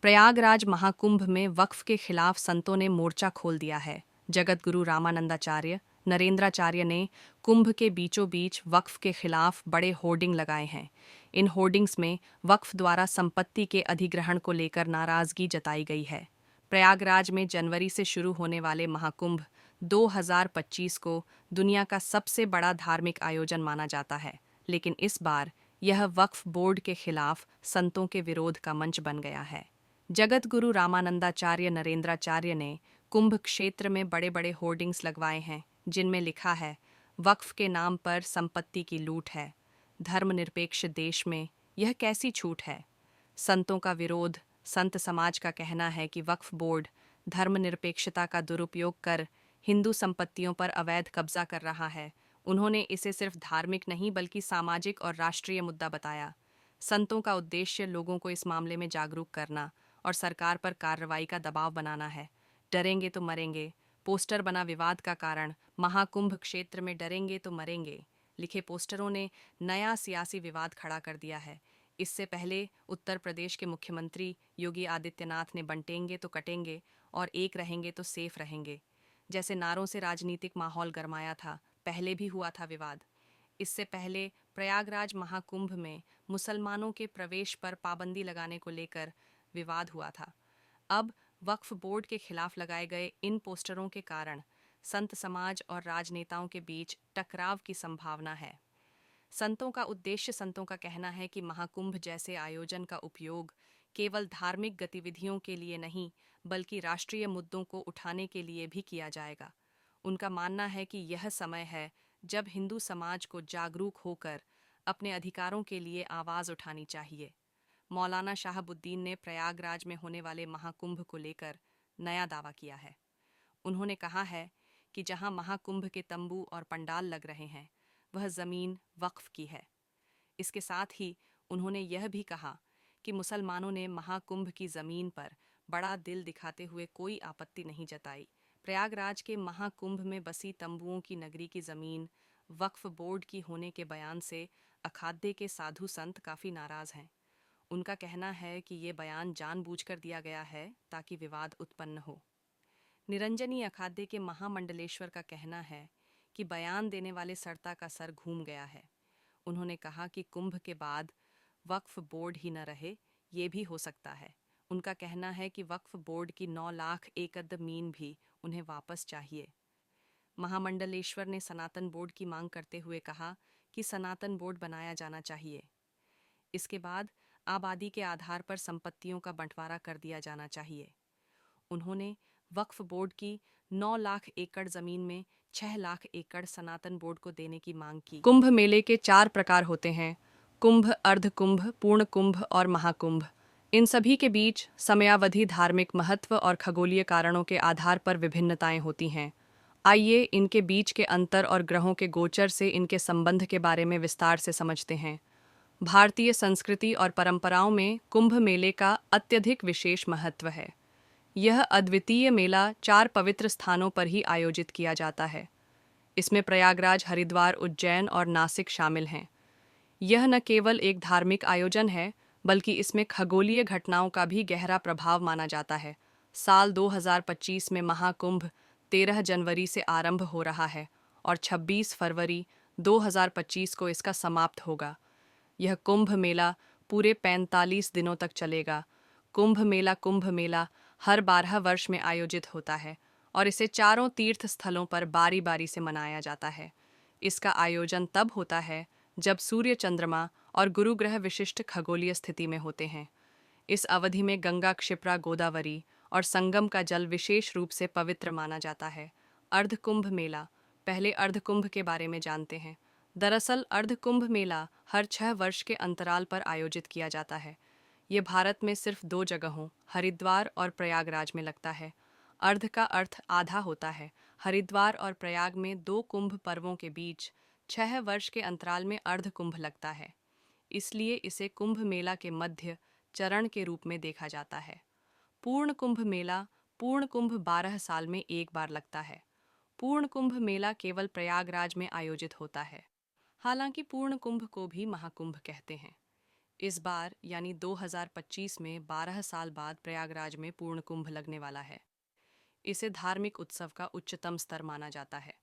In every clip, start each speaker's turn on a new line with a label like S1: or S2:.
S1: प्रयागराज महाकुंभ में वक्फ के खिलाफ संतों ने मोर्चा खोल दिया है। जगत गुरु रामानंदाचार्य नरेंद्राचार्य ने कुंभ के बीचों बीच वक्फ के खिलाफ बड़े होर्डिंग लगाए हैं। इन होर्डिंग्स में वक्फ द्वारा संपत्ति के अधिग्रहण को लेकर नाराजगी जताई गई है। प्रयागराज में जनवरी से शुरू होने वाले महाकुंभ 2025 को दुनिया का सबसे बड़ा धार्मिक आयोजन माना जाता है, लेकिन इस बार यह वक्फ बोर्ड के खिलाफ संतों के विरोध का मंच बन गया है। जगत गुरु रामानंदाचार्य नरेंद्राचार्य ने कुंभ क्षेत्र में बड़े बड़े होर्डिंग्स लगवाए हैं, जिनमें लिखा है, वक्फ के नाम पर संपत्ति की लूट है। धर्मनिरपेक्ष देश में यह कैसी छूट है। संतों का विरोध। संत समाज का कहना है कि वक्फ बोर्ड धर्मनिरपेक्षता का दुरुपयोग कर हिंदू संपत्तियों पर अवैध कब्जा कर रहा है। उन्होंने इसे सिर्फ धार्मिक नहीं बल्कि सामाजिक और राष्ट्रीय मुद्दा बताया। संतों का उद्देश्य लोगों को इस मामले में जागरूक करना और सरकार पर कार्रवाई का दबाव बनाना है। डरेंगे तो मरेंगे पोस्टर बना विवाद का कारण। महाकुंभ क्षेत्र में डरेंगे तो मरेंगे लिखे पोस्टरों ने नया सियासी विवाद खड़ा कर दिया है। इससे पहले उत्तर प्रदेश के मुख्यमंत्री योगी आदित्यनाथ ने बंटेंगे तो कटेंगे और एक रहेंगे तो सेफ रहेंगे जैसे नारों से राजनीतिक माहौल गरमाया था। पहले भी हुआ था विवाद। इससे पहले प्रयागराज महाकुंभ में मुसलमानों के प्रवेश पर पाबंदी लगाने को लेकर विवाद हुआ था। अब वक्फ बोर्ड के खिलाफ लगाए गए इन पोस्टरों के कारण संत समाज और राजनेताओं के बीच टकराव की संभावना है। संतों का कहना है कि महाकुंभ जैसे आयोजन का उपयोग केवल धार्मिक गतिविधियों के लिए नहीं बल्कि राष्ट्रीय मुद्दों को उठाने के लिए भी किया जाएगा। उनका मानना है कि यह समय है जब हिंदू समाज को जागरूक होकर अपने अधिकारों के लिए आवाज़ उठानी चाहिए। मौलाना शाहबुद्दीन ने प्रयागराज में होने वाले महाकुंभ को लेकर नया दावा किया है। उन्होंने कहा है कि जहां महाकुंभ के तंबू और पंडाल लग रहे हैं, वह ज़मीन वक्फ की है। इसके साथ ही उन्होंने यह भी कहा कि मुसलमानों ने महाकुंभ की ज़मीन पर बड़ा दिल दिखाते हुए कोई आपत्ति नहीं जताई। प्रयागराज के महाकुंभ में बसी तंबुओं की नगरी की ज़मीन वक्फ बोर्ड की होने के बयान से अखाड़े के साधु संत काफ़ी नाराज़ हैं। उनका कहना है कि ये बयान जानबूझकर दिया गया है ताकि विवाद उत्पन्न हो। निरंजनी अखाड़े के महामंडलेश्वर का कहना है कि बयान देने वाले सरता का सर घूम गया है। उन्होंने कहा कि कुंभ के बाद वक्फ बोर्ड ही न रहे, ये भी हो सकता है। उनका कहना है कि वक्फ बोर्ड की 9 लाख एकड़ ज़मीन भी उन्हें वापस चाहिए। महामंडलेश्वर ने सनातन बोर्ड की मांग करते हुए कहा कि सनातन बोर्ड बनाया जाना चाहिए। इसके बाद आबादी के आधार पर संपत्तियों का बंटवारा कर दिया जाना चाहिए। उन्होंने वक्फ बोर्ड की 9 लाख एकड़ जमीन में 6 लाख एकड़ सनातन बोर्ड को देने की मांग की। कुंभ मेले के 4 प्रकार होते हैं: कुंभ, अर्धकुंभ, पूर्ण कुंभ और महाकुंभ। इन सभी के बीच समयावधि, धार्मिक महत्व और खगोलीय कारणों के आधार पर विभिन्नताएं होती हैं। आइए इनके बीच के अंतर और ग्रहों के गोचर से इनके संबंध के बारे में विस्तार से समझते हैं। भारतीय संस्कृति और परंपराओं में कुंभ मेले का अत्यधिक विशेष महत्व है। यह अद्वितीय मेला 4 पवित्र स्थानों पर ही आयोजित किया जाता है। इसमें प्रयागराज, हरिद्वार, उज्जैन और नासिक शामिल हैं। यह न केवल एक धार्मिक आयोजन है बल्कि इसमें खगोलीय घटनाओं का भी गहरा प्रभाव माना जाता है। साल 2025 में महाकुंभ 13 जनवरी से आरंभ हो रहा है और 26 फरवरी 2025 को इसका समाप्त होगा। यह कुंभ मेला पूरे 45 दिनों तक चलेगा। कुंभ मेला हर 12 वर्ष में आयोजित होता है और इसे चारों तीर्थ स्थलों पर बारी बारी से मनाया जाता है। इसका आयोजन तब होता है जब सूर्य, चंद्रमा और गुरु ग्रह विशिष्ट खगोलीय स्थिति में होते हैं। इस अवधि में गंगा, क्षिप्रा, गोदावरी और संगम का जल विशेष रूप से पवित्र माना जाता है। अर्धकुंभ मेला। पहले अर्धकुंभ के बारे में जानते हैं। दरअसल अर्धकुंभ मेला हर 6 वर्ष के अंतराल पर आयोजित किया जाता है। ये भारत में सिर्फ 2 जगहों, हरिद्वार और प्रयागराज में लगता है। अर्ध का अर्थ आधा होता है। हरिद्वार और प्रयाग में 2 कुंभ पर्वों के बीच 6 वर्ष के अंतराल में अर्ध कुंभ लगता है। इसलिए इसे कुंभ मेला के मध्य चरण के रूप में देखा जाता है। पूर्ण कुंभ मेला। पूर्ण कुंभ 12 साल में एक बार लगता है। पूर्ण कुंभ मेला केवल प्रयागराज में आयोजित होता है। हालांकि पूर्ण कुंभ को भी महाकुंभ कहते हैं। इस बार यानी 2025 में 12 साल बाद प्रयागराज में पूर्ण कुंभ लगने वाला है। इसे धार्मिक उत्सव का उच्चतम स्तर माना जाता है।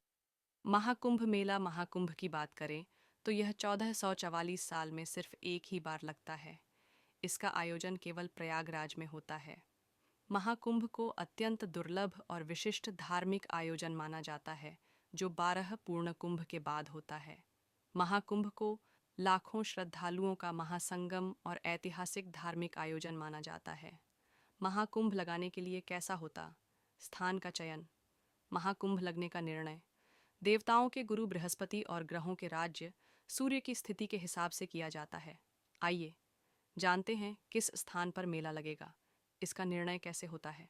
S1: महाकुंभ मेला महाकुंभ की बात करें तो यह 1444 साल में सिर्फ एक ही बार लगता है। इसका आयोजन केवल प्रयागराज में होता है। महाकुंभ को अत्यंत दुर्लभ और विशिष्ट धार्मिक आयोजन माना जाता है, जो 12 पूर्ण कुंभ के बाद होता है। महाकुंभ को लाखों श्रद्धालुओं का महासंगम और ऐतिहासिक धार्मिक आयोजन माना जाता है। महाकुंभ लगाने के लिए कैसा होता? स्थान का चयन, महाकुंभ लगने का निर्णय देवताओं के गुरु बृहस्पति और ग्रहों के राज्य सूर्य की स्थिति के हिसाब से किया जाता है। आइए जानते हैं किस स्थान पर मेला लगेगा। इसका निर्णय कैसे होता है?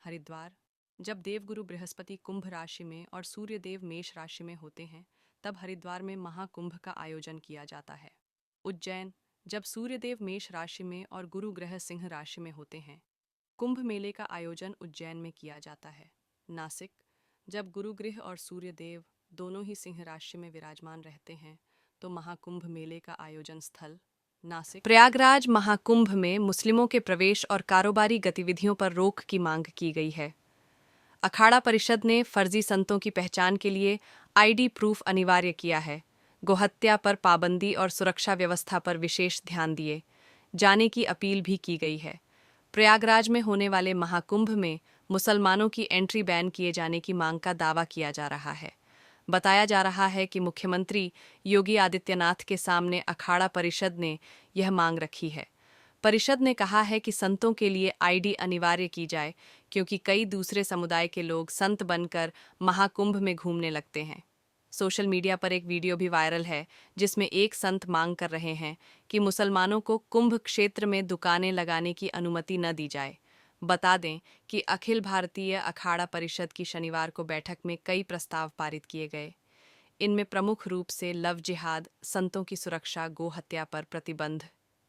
S1: हरिद्वार। जब देवगुरु बृहस्पति कुंभ राशि में और सूर्य देव मेष राशि में होते हैं, तब हरिद्वार में महाकुंभ का आयोजन किया जाता है। उज्जैन। जब सूर्यदेव मेष राशि में और गुरु ग्रह सिंह राशि में होते हैं, कुंभ मेले का आयोजन उज्जैन में किया जाता है। नासिक। जब गुरु ग्रह और सूर्यदेव दोनों ही सिंह राशि में विराजमान रहते हैं, तो महाकुंभ मेले का आयोजन स्थल नासिक। प्रयागराज महाकुंभ में मुस्लिमों के प्रवेश और कारोबारी गतिविधियों पर रोक की मांग की गई है। अखाड़ा परिषद ने फर्जी संतों की पहचान के लिए आईडी प्रूफ अनिवार्य किया है। गोहत्या पर पाबंदी और सुरक्षा व्यवस्था पर विशेष ध्यान दिए जाने की अपील भी की गई है। प्रयागराज में होने वाले महाकुंभ में मुसलमानों की एंट्री बैन किए जाने की मांग का दावा किया जा रहा है। बताया जा रहा है कि मुख्यमंत्री योगी आदित्यनाथ के सामने अखाड़ा परिषद ने यह मांग रखी है। परिषद ने कहा है कि संतों के लिए आईडी अनिवार्य की जाए, क्योंकि कई दूसरे समुदाय के लोग संत बनकर महाकुंभ में घूमने लगते हैं। सोशल मीडिया पर एक वीडियो भी वायरल है, जिसमें एक संत मांग कर रहे हैं कि मुसलमानों को कुंभ क्षेत्र में दुकानें लगाने की अनुमति न दी जाए। बता दें कि अखिल भारतीय अखाड़ा परिषद की शनिवार को बैठक में कई प्रस्ताव पारित किए गए। इनमें प्रमुख रूप से लव जिहाद, संतों की सुरक्षा, गो हत्या पर प्रतिबंध,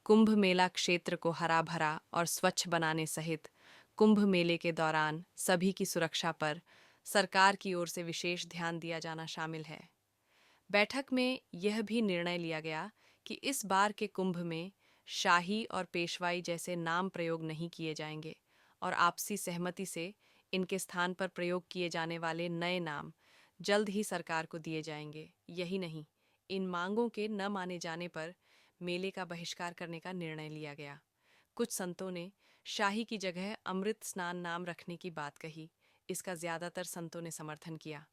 S1: कुंभ मेला क्षेत्र को हरा भरा और स्वच्छ बनाने सहित कुंभ मेले के दौरान सभी की सुरक्षा पर सरकार की ओर से विशेष ध्यान दिया जाना शामिल है। बैठक में यह भी निर्णय लिया गया कि इस बार के कुंभ में शाही और पेशवाई जैसे नाम प्रयोग नहीं किए जाएंगे और आपसी सहमति से इनके स्थान पर प्रयोग किए जाने वाले नए नाम जल्द ही सरकार को दिए जाएंगे। यही नहीं, इन मांगों के न माने जाने पर मेले का बहिष्कार करने का निर्णय लिया गया। कुछ संतों ने शाही की जगह अमृत स्नान नाम रखने की बात कही। इसका ज्यादातर संतों ने समर्थन किया।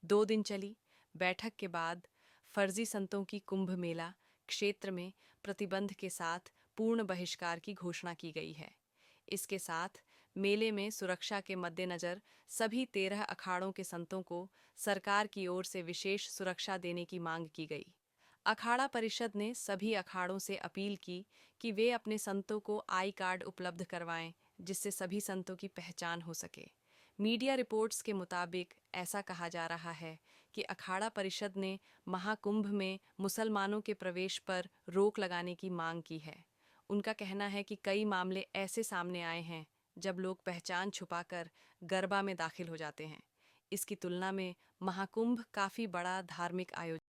S1: 2 दिन चली बैठक के बाद फर्जी संतों की कुंभ मेला क्षेत्र में प्रतिबंध के साथ पूर्ण बहिष्कार की घोषणा की गई है। इसके साथ मेले में सुरक्षा के मद्देनजर सभी 13 अखाड़ों के संतों को सरकार की ओर से विशेष सुरक्षा देने की मांग की गई। अखाड़ा परिषद ने सभी अखाड़ों से अपील की कि वे अपने संतों को आई कार्ड उपलब्ध करवाएं, जिससे सभी संतों की पहचान हो सके। मीडिया रिपोर्ट्स के मुताबिक ऐसा कहा जा रहा है कि अखाड़ा परिषद ने महाकुंभ में मुसलमानों के प्रवेश पर रोक लगाने की मांग की है। उनका कहना है कि कई मामले ऐसे सामने आए हैं जब लोग पहचान छुपाकर गरबा में दाखिल हो जाते हैं। इसकी तुलना में महाकुंभ काफी बड़ा धार्मिक आयोजन